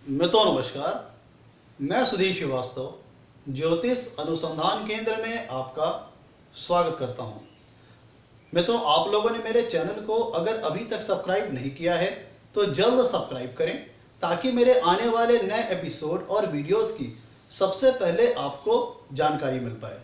मित्रों नमस्कार। मैं सुधीर श्रीवास्तव ज्योतिष अनुसंधान केंद्र में आपका स्वागत करता हूं। मित्रों, आप लोगों ने मेरे चैनल को अगर अभी तक सब्सक्राइब नहीं किया है तो जल्द सब्सक्राइब करें ताकि मेरे आने वाले नए एपिसोड और वीडियोस की सबसे पहले आपको जानकारी मिल पाए।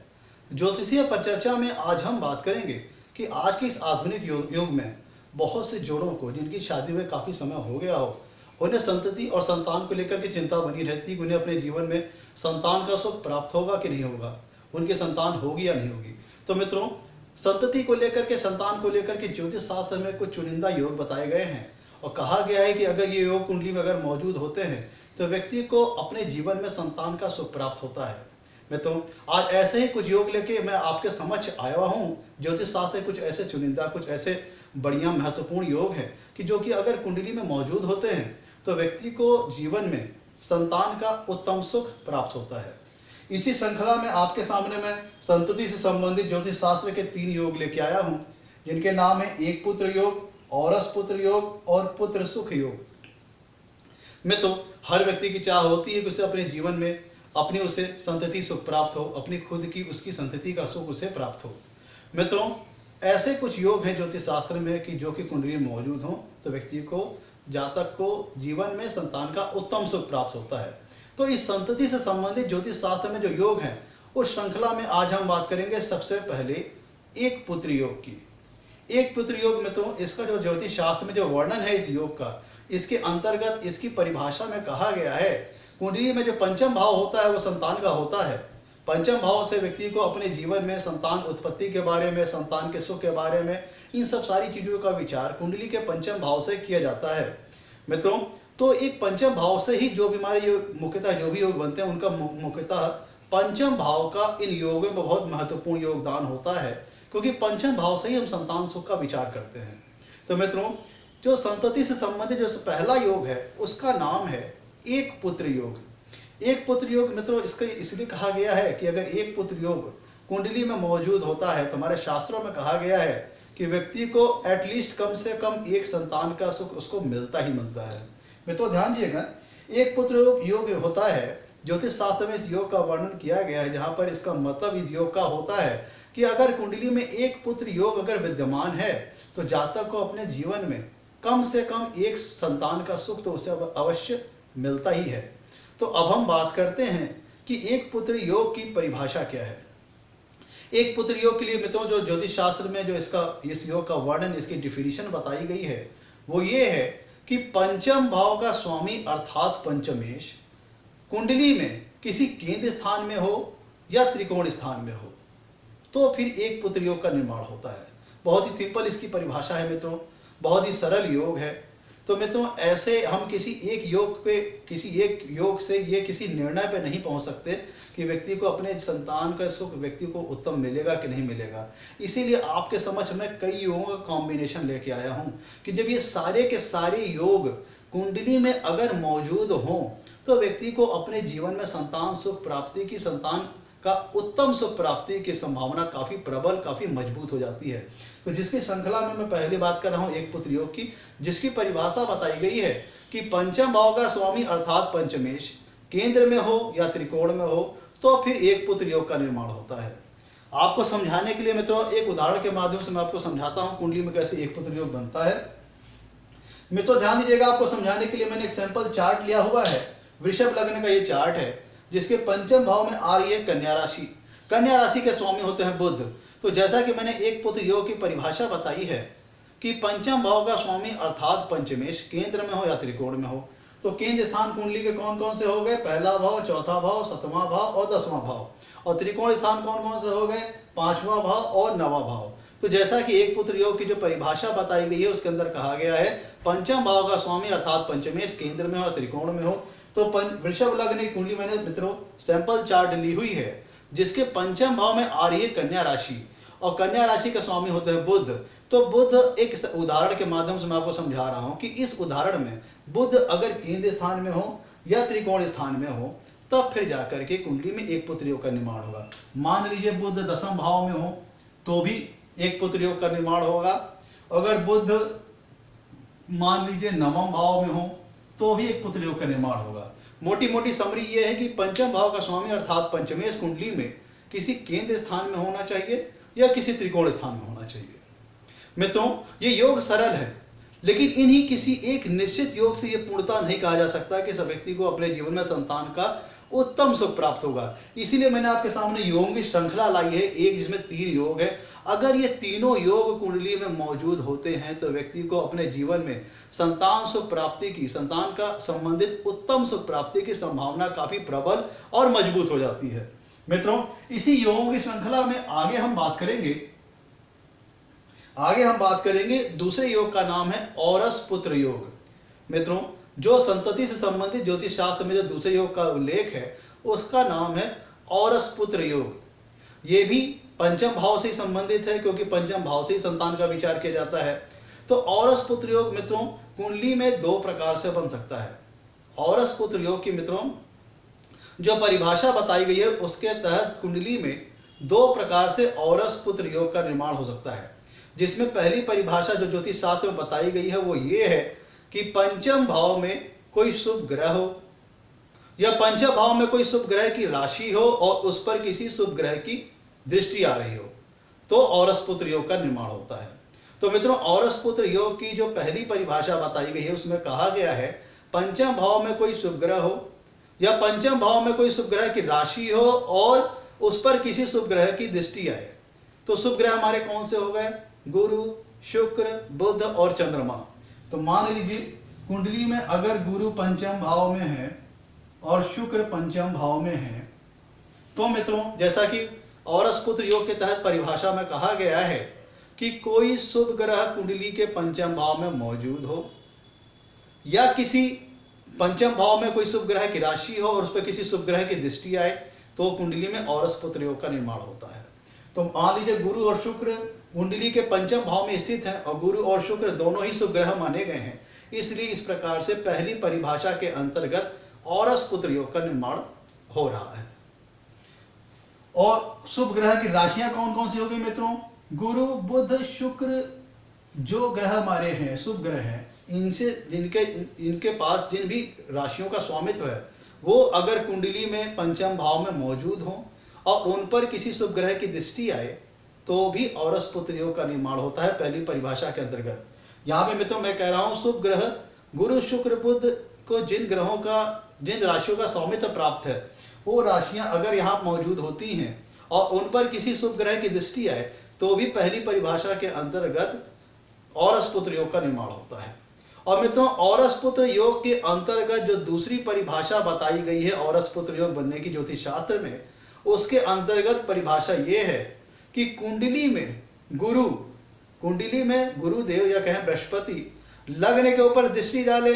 ज्योतिषीय परिचर्चा में आज हम बात करेंगे कि आज के इस आधुनिक युग में बहुत से जोड़ों को जिनकी शादी में काफ़ी समय हो गया हो, उन्हें संतति और संतान को लेकर के चिंता बनी रहती है कि उन्हें अपने जीवन में संतान का सुख प्राप्त होगा कि नहीं होगा, उनकी संतान होगी या नहीं होगी। तो मित्रों, संतति को लेकर के, संतान को लेकर के ज्योतिष शास्त्र में कुछ चुनिंदा योग बताए गए हैं और कहा गया है कि अगर ये योग कुंडली में अगर मौजूद होते हैं तो व्यक्ति को अपने जीवन में संतान का सुख प्राप्त होता है। मित्रों, आज ऐसे ही कुछ योग लेके मैं आपके समक्ष आया हूँ। ज्योतिष शास्त्र कुछ ऐसे चुनिंदा, कुछ ऐसे बढ़िया महत्वपूर्ण योग हैं कि जो कि अगर कुंडली में मौजूद होते हैं तो व्यक्ति को जीवन में संतान का उत्तम सुख प्राप्त होता है। इसी श्रृंखला में आपके सामने मैं संतति से संबंधित ज्योतिष शास्त्र के 3 योग लेके आया हूँ, जिनके नाम है एक पुत्र योग, औरस पुत्र योग और पुत्र सुख योग। मित्रों, हर व्यक्ति की चाह होती है कि उसे अपने जीवन में अपनी उसे संतति सुख प्राप्त हो, अपनी खुद की उसकी संतति का सुख उसे प्राप्त हो। मित्रों, ऐसे कुछ योग हैं ज्योतिष शास्त्र में कि जो कि कुंडली में मौजूद हों तो व्यक्ति को, जातक को जीवन में संतान का उत्तम सुख प्राप्त होता है। तो इस संतति से संबंधित ज्योतिष शास्त्र में जो योग हैं उस श्रृंखला में आज हम बात करेंगे सबसे पहले एक पुत्र योग की। एक पुत्र योग मित्रों, इसका जो ज्योतिष शास्त्र में जो वर्णन है इस योग का, इसके अंतर्गत इसकी परिभाषा में कहा गया है कुंडली में जो पंचम भाव होता है वो संतान का होता है। पंचम भाव से व्यक्ति को अपने जीवन में संतान उत्पत्ति के बारे में, संतान के सुख के बारे में, इन सब सारी चीज़ों का विचार कुंडली के पंचम भाव से किया जाता है। मित्रों, तो एक पंचम भाव से ही जो भी हमारे मुख्यतः जो भी योग बनते हैं उनका मुख्यतः पंचम भाव का इन योगों में बहुत महत्वपूर्ण योगदान होता है, क्योंकि पंचम भाव से ही हम संतान सुख का विचार करते हैं। तो मित्रों, जो संतति से संबंधित जो पहला योग है उसका नाम है एक पुत्र योग। एक पुत्र योग मित्रों, इसका इसलिए कहा गया है कि अगर एक पुत्र योग कुंडली में मौजूद होता है तो हमारे शास्त्रों में कहा गया है कि व्यक्ति को एटलीस्ट कम से कम एक संतान का सुख उसको मिलता ही मिलता है। मित्रों ध्यान दीजिएगा, एक पुत्र योग होता है, ज्योतिष शास्त्र में इस योग का वर्णन किया गया है, जहाँ पर इसका मतलब इस योग का होता है कि अगर कुंडली में एक पुत्र योग अगर विद्यमान है तो जातक को अपने जीवन में कम से कम एक संतान का सुख तो उसे अवश्य मिलता ही है। तो अब हम बात करते हैं कि एक पुत्र योग की परिभाषा क्या है। एक पुत्र योग के लिए मित्रों जो ज्योतिष शास्त्र में जो इस योग का वर्णन, इसकी डिफिनीशन बताई गई है वो ये है कि पंचम भाव का स्वामी अर्थात पंचमेश कुंडली में किसी केंद्र स्थान में हो या त्रिकोण स्थान में हो तो फिर एक पुत्र योग का निर्माण होता है। बहुत ही सिंपल इसकी परिभाषा है मित्रों, बहुत ही सरल योग है। तो मित्रों, ऐसे हम किसी एक योग से ये किसी निर्णय पे नहीं पहुंच सकते कि व्यक्ति को अपने संतान का सुख व्यक्ति को उत्तम मिलेगा कि नहीं मिलेगा। इसीलिए आपके समक्ष में कई योगों का कॉम्बिनेशन लेके आया हूं कि जब ये सारे के सारे योग कुंडली में अगर मौजूद हों तो व्यक्ति को अपने जीवन में संतान सुख प्राप्ति की, संतान का उत्तम सुख प्राप्ति की संभावना काफ़ी प्रबल, काफ़ी मजबूत हो जाती है। तो जिसकी श्रृंखला में मैं पहले बात कर रहा हूँ एक पुत्र योग की, जिसकी परिभाषा बताई गई है कि पंचम भाव का स्वामी अर्थात पंचमेश केंद्र में हो या त्रिकोण में हो तो फिर एक पुत्र योग का निर्माण होता है। आपको समझाने के लिए मित्रों एक उदाहरण के माध्यम से मैं आपको समझाता हूँ कुंडली में कैसे एक पुत्र योग बनता है। मित्रों ध्यान दीजिएगा, आपको समझाने के लिए मैंने एक सैंपल चार्ट लिया हुआ है। वृषभ लग्न का ये चार्ट है जिसके पंचम भाव में आ रही है कन्या राशि। कन्या राशि के स्वामी होते हैं बुध। तो जैसा कि मैंने एक पुत्र योग की परिभाषा बताई है कि पंचम भाव का स्वामी अर्थात पंचमेश केंद्र में हो या त्रिकोण में हो तो केंद्र स्थान कुंडली के कौन कौन से हो गए, पहला भाव, चौथा भाव, सतवां भाव और 10वां भाव। और त्रिकोण स्थान कौन कौन से हो गए, 5वां भाव और 9वां भाव। तो जैसा कि एक पुत्र योग की जो परिभाषा बताई गई है उसके अंदर कहा गया है पंचम भाव का स्वामी अर्थात पंचमेश केंद्र में हो और त्रिकोण में हो तो वृषभ लग्न कुंडली मैंने मित्रों सैंपल चार्ट ली हुई है जिसके पंचम भाव में आ रही है कन्या राशि और कन्या राशि के स्वामी होते हैं बुध। तो बुध, एक उदाहरण के माध्यम से मैं आपको समझा रहा हूं कि इस उदाहरण में बुध अगर केंद्र स्थान में हो या त्रिकोण स्थान में हो तब फिर जाकर के कुंडली में एक पुत्र योग का निर्माण होगा। मान लीजिए बुध 10वें भाव में हो तो भी एक पुत्र योग का निर्माण होगा। अगर बुध मान लीजिए 9वें भाव में हो तो भी एक पुत्र योग का निर्माण होगा। मोटी मोटी समरी ये है कि पंचम भाव का स्वामी अर्थात पंचमेश कुंडली में किसी केंद्र स्थान में होना चाहिए या किसी त्रिकोण स्थान में होना चाहिए। मित्रों, ये योग सरल है, लेकिन इन्हीं किसी एक निश्चित योग से ये पूर्णता नहीं कहा जा सकता कि सब व्यक्ति को अपने जीवन में संतान का उत्तम सुख प्राप्त होगा। इसीलिए मैंने आपके सामने योगों की श्रृंखला लाई है, एक जिसमें 3 योग है। अगर ये तीनों योग कुंडली में मौजूद होते हैं तो व्यक्ति को अपने जीवन में संतान सुख प्राप्ति की, संतान का संबंधित उत्तम सुख प्राप्ति की संभावना काफी प्रबल और मजबूत हो जाती है। मित्रों, इसी योगों की श्रृंखला में आगे हम बात करेंगे दूसरे योग का नाम है औरस पुत्र योग। मित्रों, जो संतति से संबंधित ज्योतिष शास्त्र में जो दूसरे योग का उल्लेख है उसका नाम है औरस पुत्र योग। ये भी पंचम भाव से ही संबंधित है, क्योंकि पंचम भाव से ही संतान का विचार किया जाता है। तो औरस पुत्र योग मित्रों कुंडली में 2 प्रकार से बन सकता है। औरस पुत्र योग की मित्रों जो परिभाषा बताई गई है उसके तहत कुंडली में 2 प्रकार से औरस पुत्र योग का निर्माण हो सकता है, जिसमें पहली परिभाषा जो ज्योतिष शास्त्र में बताई गई है वो ये है कि पंचम भाव में कोई शुभ ग्रह हो या पंचम भाव में कोई शुभ ग्रह की राशि हो और उस पर किसी शुभ ग्रह की दृष्टि आ रही हो तो औरस पुत्र योग का निर्माण होता है। तो मित्रों, औरस पुत्र योग की जो पहली परिभाषा बताई गई है उसमें कहा गया है पंचम भाव में कोई शुभ ग्रह हो या पंचम भाव में कोई शुभ ग्रह की राशि हो और उस पर किसी शुभ ग्रह की दृष्टि आए। तो शुभ ग्रह हमारे कौन से हो गए? गुरु, शुक्र, बुध और चंद्रमा। तो मान लीजिए कुंडली में अगर गुरु पंचम भाव में है और शुक्र पंचम भाव में है तो मित्रों, जैसा कि औरस पुत्र योग के तहत परिभाषा में कहा गया है कि कोई शुभ ग्रह कुंडली के पंचम भाव में मौजूद हो या किसी पंचम भाव में कोई शुभ ग्रह की राशि हो और उस पर किसी शुभ ग्रह की दृष्टि आए तो कुंडली में औरस पुत्र योग का निर्माण होता है। तो मान लीजिए गुरु और शुक्र कुंडली के पंचम भाव में स्थित हैं और गुरु और शुक्र दोनों ही शुभ ग्रह माने गए हैं, इसलिए इस प्रकार से पहली परिभाषा के अंतर्गत औरस पुत्र योग का निर्माण हो रहा है। और शुभ ग्रह की राशियां कौन कौन सी होगी मित्रों? गुरु, बुध, शुक्र जो ग्रह हमारे हैं, शुभ ग्रह हैं, इनसे इनके पास जिन भी राशियों का स्वामित्व है वो अगर कुंडली में पंचम भाव में मौजूद हो और उन पर किसी शुभ ग्रह की दृष्टि आए तो भी औरस पुत्र योग का निर्माण होता है पहली परिभाषा के अंतर्गत। यहाँ पे मित्रों मैं कह रहा हूँ शुभ ग्रह गुरु, शुक्र, बुध को जिन राशियों का स्वामित्व प्राप्त है वो राशियां अगर यहाँ मौजूद होती हैं और उन पर किसी शुभ ग्रह की दृष्टि आए तो भी पहली परिभाषा के अंतर्गत औरस पुत्र योग का निर्माण होता है। और मित्रों, औरस पुत्र योग के अंतर्गत जो दूसरी परिभाषा बताई गई है औरस पुत्र योग बनने की ज्योतिष शास्त्र में, उसके अंतर्गत परिभाषा ये है कि कुंडली में गुरुदेव या कहें बृहस्पति लग्न के ऊपर दृष्टि डाले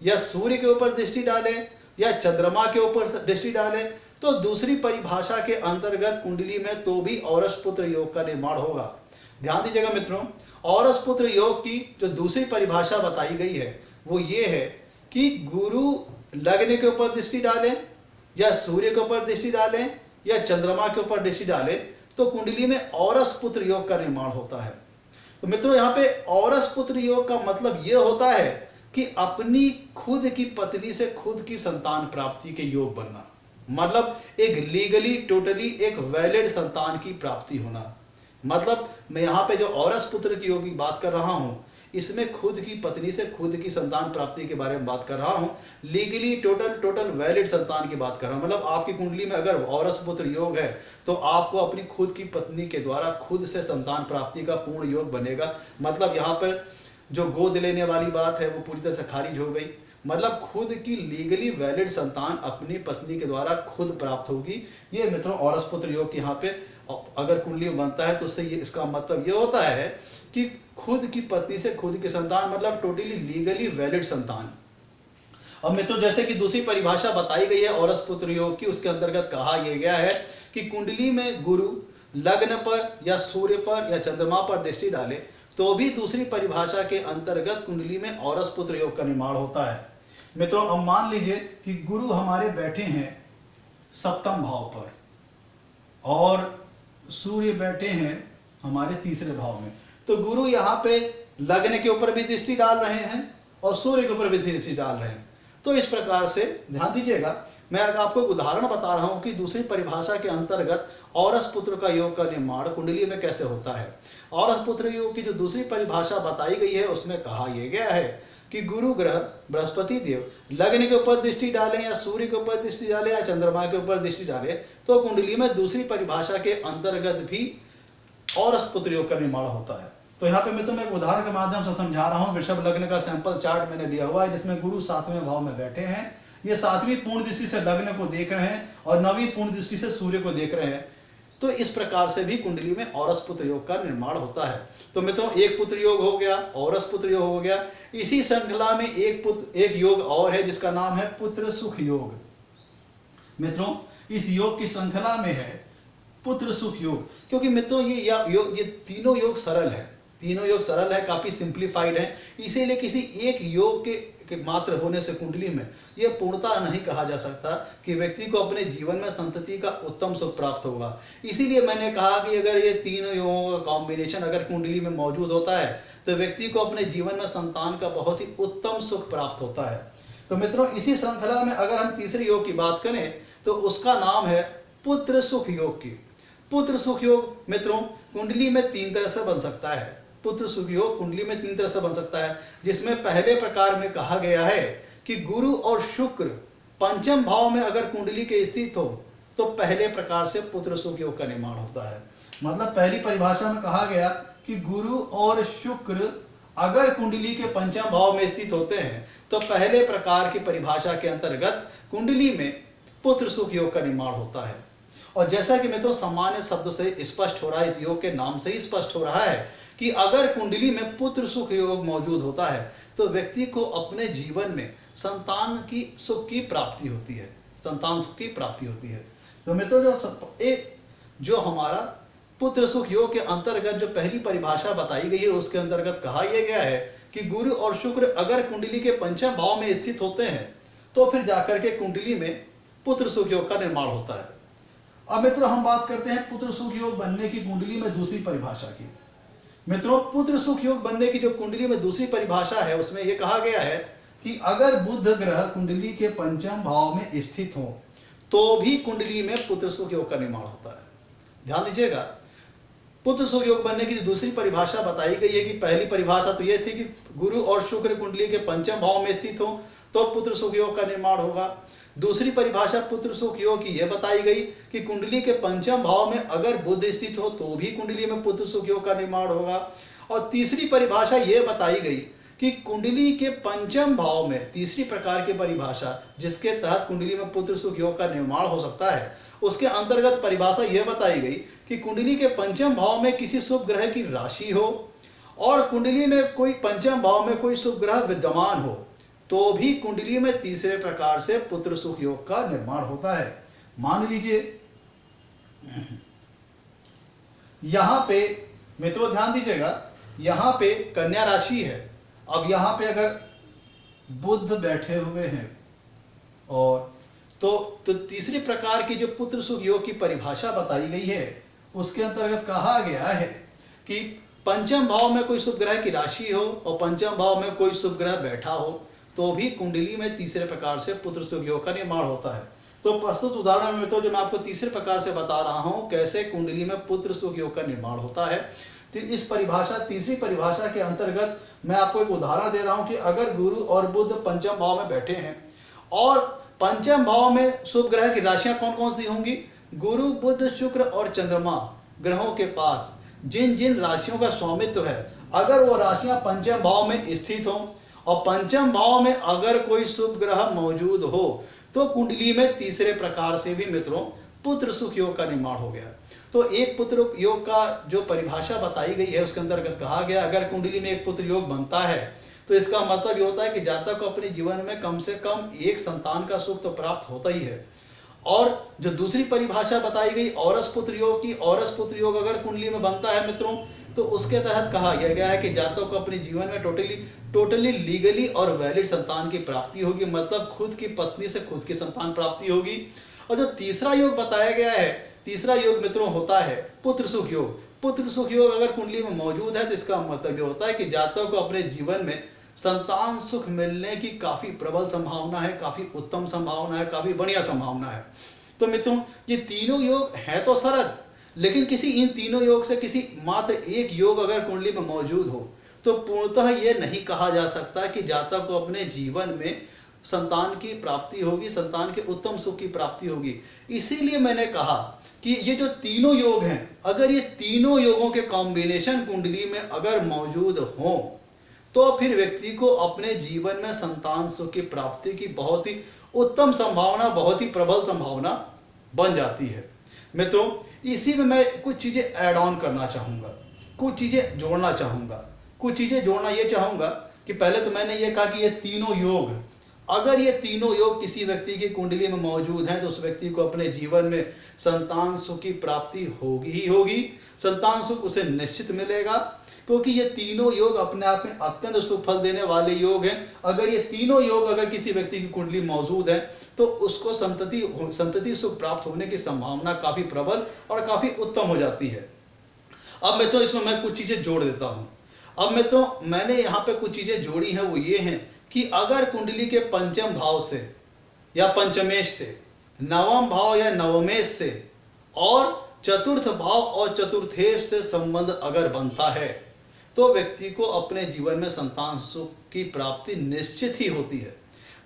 या सूर्य के ऊपर दृष्टि डाले या चंद्रमा के ऊपर दृष्टि डाले तो दूसरी परिभाषा के अंतर्गत कुंडली में तो भी औरस पुत्र योग का निर्माण होगा। ध्यान दीजिएगा मित्रों, औरस पुत्र योग की जो दूसरी परिभाषा बताई गई है वो ये है कि गुरु लग्न के ऊपर दृष्टि डाले या सूर्य के ऊपर दृष्टि डाले या चंद्रमा के ऊपर दृष्टि डाले तो कुंडली में औरस पुत्र योग का निर्माण होता है। तो मित्रों, यहाँ पे औरस पुत्र योग का मतलब ये होता है कि अपनी खुद की पत्नी से खुद की संतान प्राप्ति के योग बनना, मतलब एक लीगली टोटली एक वैलिड संतान की प्राप्ति होना। मतलब मैं यहाँ पे जो औरस पुत्र की योग की बात कर रहा हूँ इसमें खुद की पत्नी से खुद की संतान प्राप्ति के बारे में बात कर रहा हूँ, लीगली टोटल वैलिड संतान की बात कर रहा हूँ। मतलब आपकी कुंडली में अगर औरस पुत्र योग है तो आपको अपनी खुद की पत्नी के द्वारा खुद से संतान प्राप्ति का पूर्ण योग बनेगा। मतलब यहाँ पर जो गोद लेने वाली बात है वो पूरी तरह से खारिज हो गई। मतलब खुद की लीगली वैलिड संतान अपनी पत्नी के द्वारा खुद प्राप्त होगी। ये मित्रों औरस पुत्र योग यहाँ पे अगर कुंडली बनता है तो उससे इसका मतलब ये होता है कि खुद की पत्नी से खुद की संतान, मतलब टोटली लीगली वैलिड संतान। अब मित्रों, जैसे कि दूसरी परिभाषा बताई गई है औरस पुत्र योग की, उसके अंतर्गत कहा यह गया है कि कुंडली में गुरु लग्न पर या सूर्य पर या चंद्रमा पर दृष्टि डाले तो भी दूसरी परिभाषा के अंतर्गत कुंडली में औरस पुत्र योग का निर्माण होता है। मित्रों, अब मान लीजिए कि गुरु हमारे बैठे हैं सप्तम भाव पर और सूर्य बैठे हैं हमारे तीसरे भाव में। तो गुरु यहाँ पे लग्न के ऊपर भी दृष्टि डाल रहे हैं और सूर्य के ऊपर भी दृष्टि डाल रहे हैं। तो इस प्रकार से ध्यान दीजिएगा, मैं अगर आपको एक उदाहरण बता रहा हूं कि दूसरी परिभाषा के अंतर्गत औरस पुत्र का योग का निर्माण कुंडली में कैसे होता है। औरस पुत्र योग की जो दूसरी परिभाषा बताई गई है उसमें कहा यह गया है कि गुरु ग्रह बृहस्पति देव लग्न के ऊपर दृष्टि डालें या सूर्य के ऊपर दृष्टि डालें या चंद्रमा के ऊपर दृष्टि डालें तो कुंडली में दूसरी परिभाषा के अंतर्गत भी औरस पुत्र योग का निर्माण होता है। तो यहाँ पे मैं एक उदाहरण के माध्यम से समझा रहा हूँ। वृषभ लग्न का सैंपल चार्ट मैंने लिया हुआ है जिसमें गुरु 7वें भाव में बैठे हैं। ये 7वीं पूर्ण दृष्टि से लग्न को देख रहे हैं और 9वीं पूर्ण दृष्टि से सूर्य को देख रहे हैं। तो इस प्रकार से भी कुंडली में औरस पुत्र योग का निर्माण होता है। तो मित्रों, एक पुत्र योग हो गया, औरस पुत्र योग हो गया। इसी श्रृंखला में एक योग और है जिसका नाम है पुत्र सुख योग। मित्रों, इस योग की श्रृंखला में है पुत्र सुख योग, क्योंकि मित्रों ये तीनों योग सरल है, तीनों योग सरल है, काफी सिंप्लीफाइड है। इसीलिए किसी एक योग के मात्र होने से कुंडली में यह पूर्णता नहीं कहा जा सकता कि व्यक्ति को अपने जीवन में संतति का उत्तम सुख प्राप्त होगा। इसीलिए मैंने कहा कि अगर ये तीनों योगों का कॉम्बिनेशन अगर कुंडली में मौजूद होता है तो व्यक्ति को अपने जीवन में संतान का बहुत ही उत्तम सुख प्राप्त होता है। तो मित्रों, इसी श्रृंखला में अगर हम तीसरे योग की बात करें तो उसका नाम है पुत्र सुख योग की। पुत्र सुख योग मित्रों कुंडली में 3 तरह से बन सकता है। पुत्र सुख योग कुंडली में 3 तरह से बन सकता है, जिसमें पहले प्रकार में कहा गया है कि गुरु और शुक्र पंचम भाव में अगर कुंडली के स्थित हो तो पहले प्रकार से पुत्र सुख योग का निर्माण होता है। मतलब पहली परिभाषा में कहा गया कि गुरु और शुक्र अगर कुंडली के पंचम भाव में स्थित होते हैं तो पहले प्रकार की परिभाषा के अंतर्गत कुंडली में पुत्र सुख योग का निर्माण होता है। और जैसा कि मैं तो सामान्य शब्द से स्पष्ट हो रहा है, इस योग के नाम से ही स्पष्ट हो रहा है कि अगर कुंडली में पुत्र सुख योग मौजूद होता है तो व्यक्ति को अपने जीवन में संतान की सुख की प्राप्ति होती है, संतान सुख की प्राप्ति होती है। तो मित्रों, जो हमारा पुत्र सुख योग के अंतर्गत जो पहली परिभाषा बताई गई है उसके अंतर्गत कहा यह गया है कि गुरु और शुक्र अगर कुंडली के पंचम भाव में स्थित होते हैं तो फिर जाकर के कुंडली में पुत्र सुख योग का निर्माण होता है। अब मित्रों, हम बात करते हैं पुत्र सुख योग बनने की कुंडली में दूसरी परिभाषा की। मित्रों, पुत्र सुख योग बनने की जो कुंडली में दूसरी परिभाषा है उसमें यह कहा गया है कि अगर बुध ग्रह कुंडली के पंचम भाव में स्थित हो तो भी कुंडली में पुत्र सुख योग का निर्माण होता है। ध्यान दीजिएगा, पुत्र सुख योग बनने की जो दूसरी परिभाषा बताई गई है कि पहली परिभाषा तो यह थी कि गुरु और शुक्र कुंडली के पंचम भाव में स्थित हो तो पुत्र सुख योग का निर्माण होगा। दूसरी परिभाषा पुत्र सुख योग की यह बताई गई कि कुंडली के पंचम भाव में अगर बुध स्थित हो तो भी कुंडली में पुत्र सुख योग का निर्माण होगा। और तीसरी परिभाषा यह बताई गई कि कुंडली के पंचम भाव में, तीसरी प्रकार की परिभाषा जिसके तहत कुंडली में पुत्र सुख योग का निर्माण हो सकता है, उसके अंतर्गत परिभाषा यह बताई गई कि कुंडली के पंचम भाव में किसी शुभ ग्रह की राशि हो और कुंडली में कोई पंचम भाव में कोई शुभ ग्रह विद्यमान हो तो भी कुंडली में तीसरे प्रकार से पुत्र सुख योग का निर्माण होता है। मान लीजिए यहां पे मित्रों ध्यान दीजिएगा, यहां पे कन्या राशि है। अब यहां पे अगर बुध बैठे हुए हैं और तो तीसरी प्रकार की जो पुत्र सुख योग की परिभाषा बताई गई है उसके अंतर्गत कहा गया है कि पंचम भाव में कोई शुभ ग्रह की राशि हो और पंचम भाव में कोई शुभ ग्रह बैठा हो तो भी कुंडली में तीसरे प्रकार से पुत्र सुख योग का निर्माण होता है। तो प्रस्तुत उदाहरण में तो जो मैं आपको तीसरे प्रकार से बता रहा हूं कैसे कुंडली में पुत्र सुख योग का निर्माण होता है। तो इस परिभाषा, तीसरी परिभाषा के अंतर्गत मैं आपको एक उदाहरण दे रहा हूं कि अगर गुरु और बुध पंचम भाव में बैठे हैं और पंचम भाव में शुभ ग्रह की राशियां कौन कौन सी होंगी, गुरु बुध शुक्र और चंद्रमा ग्रहों के पास जिन जिन राशियों का स्वामित्व है, अगर वो राशियां पंचम भाव में स्थित हों और पंचम भाव में अगर कोई शुभ ग्रह मौजूद हो तो कुंडली में तीसरे प्रकार से भी मित्रों पुत्र सुख योग का निर्माण हो गया। तो एक पुत्र योग का जो परिभाषा बताई गई है उसके अंतर्गत कहा गया अगर कुंडली में एक पुत्र योग बनता है तो इसका मतलब ये होता है कि जातक को अपने जीवन में कम से कम एक संतान का सुख तो प्राप्त होता ही है। और जो दूसरी परिभाषा बताई गई औरस पुत्र योग की, औरस पुत्र योग अगर कुंडली में बनता है मित्रों तो उसके तहत कहा गया है कि जातक को अपने जीवन में टोटली लीगली और वैलिड संतान की प्राप्ति होगी, मतलब खुद की पत्नी से खुद की संतान प्राप्ति होगी। और जो तीसरा योग बताया गया है, तीसरा योग मित्रों होता है पुत्र सुख योग। पुत्र सुख योग अगर कुंडली में मौजूद है तो इसका मतलब ये होता है कि जातक को अपने जीवन में संतान सुख मिलने की काफी प्रबल संभावना है, काफी उत्तम संभावना है, काफी बढ़िया संभावना है। तो मित्रों, ये तीनों योग है तो सरल, लेकिन किसी इन तीनों योग से किसी मात्र एक योग अगर कुंडली में मौजूद हो तो पूर्णतः ये नहीं कहा जा सकता कि जातक को अपने जीवन में संतान की प्राप्ति होगी, संतान के उत्तम सुख की प्राप्ति होगी। इसीलिए मैंने कहा कि ये जो तीनों योग हैं, अगर ये तीनों योगों के कॉम्बिनेशन कुंडली में अगर मौजूद हो तो फिर व्यक्ति को अपने जीवन में संतान सुख की प्राप्ति की बहुत ही उत्तम संभावना, बहुत ही प्रबल संभावना बन जाती है। मित्रों, इसी में मैं कुछ चीजें ऐड ऑन करना चाहूंगा, कुछ चीजें जोड़ना चाहूंगा। कुछ चीजें जोड़ना ये चाहूंगा कि पहले तो मैंने ये कहा कि ये तीनों योग, अगर ये तीनों योग किसी व्यक्ति की कुंडली में मौजूद हैं तो उस व्यक्ति को अपने जीवन में संतान सुख की प्राप्ति होगी ही होगी। संतान सुख उसे निश्चित मिलेगा, क्योंकि ये तीनों योग अपने आप में अत्यंत सुफल देने वाले योग हैं। अगर ये तीनों योग अगर किसी व्यक्ति की कुंडली मौजूद है तो उसको संतति सुख प्राप्त होने की संभावना काफी प्रबल और काफी उत्तम हो जाती है। अब मित्रों, इसमें मैं कुछ चीजें जोड़ देता हूं। अब मित्रों, मैंने यहाँ पे कुछ चीजें जोड़ी हैं, वो ये हैं कि अगर कुंडली के पंचम भाव से या पंचमेश से, नवम भाव या नवमेश से और चतुर्थ भाव और चतुर्थेश से संबंध अगर बनता है तो व्यक्ति को अपने जीवन में संतान सुख की प्राप्ति निश्चित ही होती है।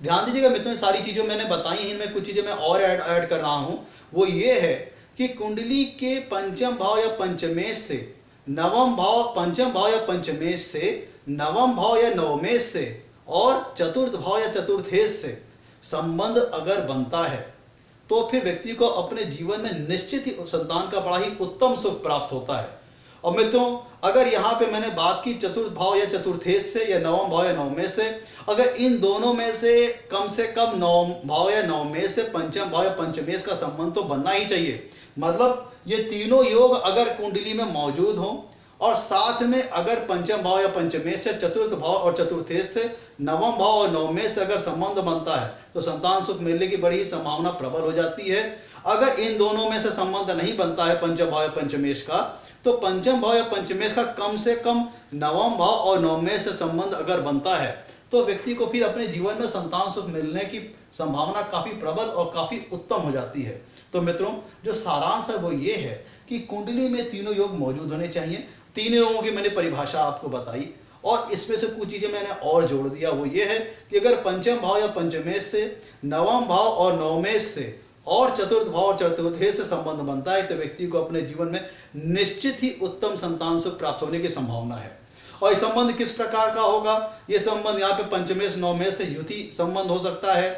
ध्यान दीजिएगा मित्रों, सारी चीजें मैंने बताई हैं, इनमें कुछ चीजें मैं और ऐड कर रहा हूं। वो ये है कि कुंडली के पंचम भाव या पंचमेश से, नवम भाव, पंचम भाव या पंचमेश से, नवम भाव या नवमेश से और चतुर्थ भाव या चतुर्थेश से संबंध अगर बनता है तो फिर व्यक्ति को अपने जीवन में निश्चित ही संतान का बड़ा ही उत्तम सुख प्राप्त होता है। और मित्रों, अगर यहाँ पे मैंने बात की चतुर्थ भाव या चतुर्थेश से या नवम भाव या नवमेश से, अगर इन दोनों में से कम नवम भाव या नवमेश से पंचम भाव या पंचमेश का संबंध तो बनना ही चाहिए। मतलब ये तीनों योग अगर कुंडली में मौजूद हो और साथ में अगर पंचम भाव या पंचमेश से, चतुर्थ भाव और चतुर्थेश से, नवम भाव और नवमेश से अगर संबंध बनता है तो संतान सुख मिलने की बड़ी संभावना प्रबल हो जाती है। अगर इन दोनों में से संबंध नहीं बनता है पंचम भाव या पंचमेश का, तो पंचम भाव या पंचमेश का कम से कम नवम भाव और नवमेश से संबंध अगर बनता है तो व्यक्ति को फिर अपने जीवन में संतान सुख मिलने की संभावना काफी प्रबल और काफी उत्तम हो जाती है। तो मित्रों, जो सारांश है वो ये है कि कुंडली में तीनों योग मौजूद होने चाहिए। तीनों योगों की मैंने परिभाषा आपको बताई और इसमें से कुछ चीजें मैंने और जोड़ दिया। वो ये है कि अगर पंचम भाव या पंचमेश से, नवम भाव और नवमेश से और चतुर्थ भाव और चतुर्थेश से संबंध बनता है तो व्यक्ति को अपने जीवन में निश्चित ही उत्तम संतान सुख प्राप्त होने की संभावना है। और ये संबंध किस प्रकार का होगा? ये संबंध यहाँ पे पंचमेश नवमेश से युति संबंध हो सकता है,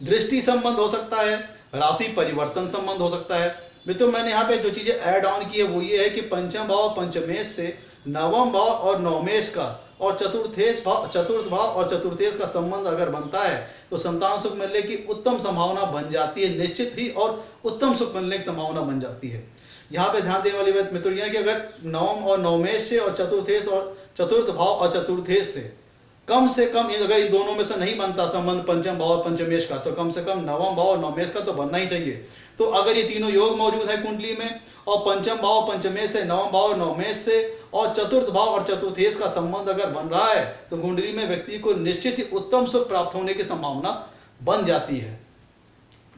दृष्टि संबंध हो सकता है, राशि परिवर्तन संबंध हो सकता है। मित्रों, मैंने यहाँ पे जो चीजें ऐड ऑन की है वो ये है कि पंचम भाव पंचमेश से, नवम भाव और नवमेश का और चतुर्थ भाव और चतुर्थेश का संबंध अगर बनता है तो संतान सुख मिलने की उत्तम संभावना बन जाती है, निश्चित ही, और उत्तम सुख मिलने की संभावना बन जाती है। यहाँ पे ध्यान देने वाली बात मित्रों यह है कि अगर नवम और नवमेश से और चतुर्थेश और चतुर्थ भाव और चतुर्थेश से कम अगर इन दोनों में से नहीं बनता संबंध पंचम भाव और पंचमेश का, तो कम से कम नवम भाव और नवमेश का तो बनना ही चाहिए। तो अगर ये तीनों योग मौजूद है कुंडली में और पंचम भाव पंचमेश से, नवम भाव और नवमेश से और चतुर्थ भाव और चतुर्थेश का संबंध अगर बन रहा है तो कुंडली में व्यक्ति को निश्चित ही उत्तम सुख प्राप्त होने की संभावना बन जाती है।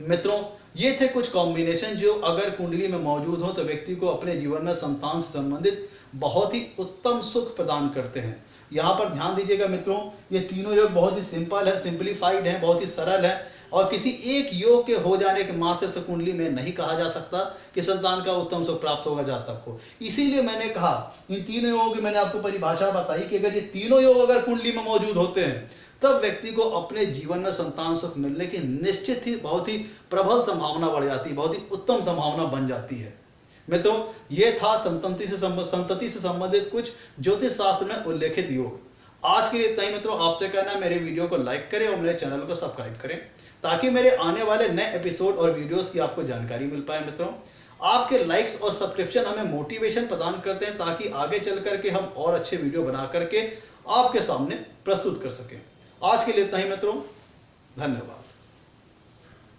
मित्रों, ये थे कुछ कॉम्बिनेशन जो अगर कुंडली में मौजूद हो तो व्यक्ति को अपने जीवन में संतान से संबंधित बहुत ही उत्तम सुख प्रदान करते हैं। यहाँ पर ध्यान दीजिएगा मित्रों, ये तीनों योग बहुत ही सिंपल है, सिंप्लीफाइड है, बहुत ही सरल है और किसी एक योग के हो जाने के मात्र से कुंडली में नहीं कहा जा सकता कि संतान का उत्तम सुख प्राप्त होगा जातक को। इसीलिए मैंने कहा इन तीनों योगों की मैंने आपको परिभाषा बताई कि अगर ये तीनों योग अगर कुंडली में मौजूद होते हैं तब व्यक्ति को अपने जीवन में संतान सुख मिलने की निश्चित ही बहुत ही प्रबल संभावना बढ़ जाती है, बहुत ही उत्तम संभावना बन जाती है। मित्रों, ये था संतति से संबंधित कुछ ज्योतिष शास्त्र में उल्लेखित योग। आज के लिए इतना ही मित्रों, आपसे कहना है मेरे वीडियो को लाइक करें और मेरे चैनल को सब्सक्राइब करें ताकि मेरे आने वाले नए एपिसोड और वीडियोस की आपको जानकारी मिल पाए। मित्रों, आपके लाइक्स और सब्सक्रिप्शन हमें मोटिवेशन प्रदान करते हैं ताकि आगे चल करके हम और अच्छे वीडियो बना करके आपके सामने प्रस्तुत कर सकें। आज के लिए इतना ही मित्रों, धन्यवाद।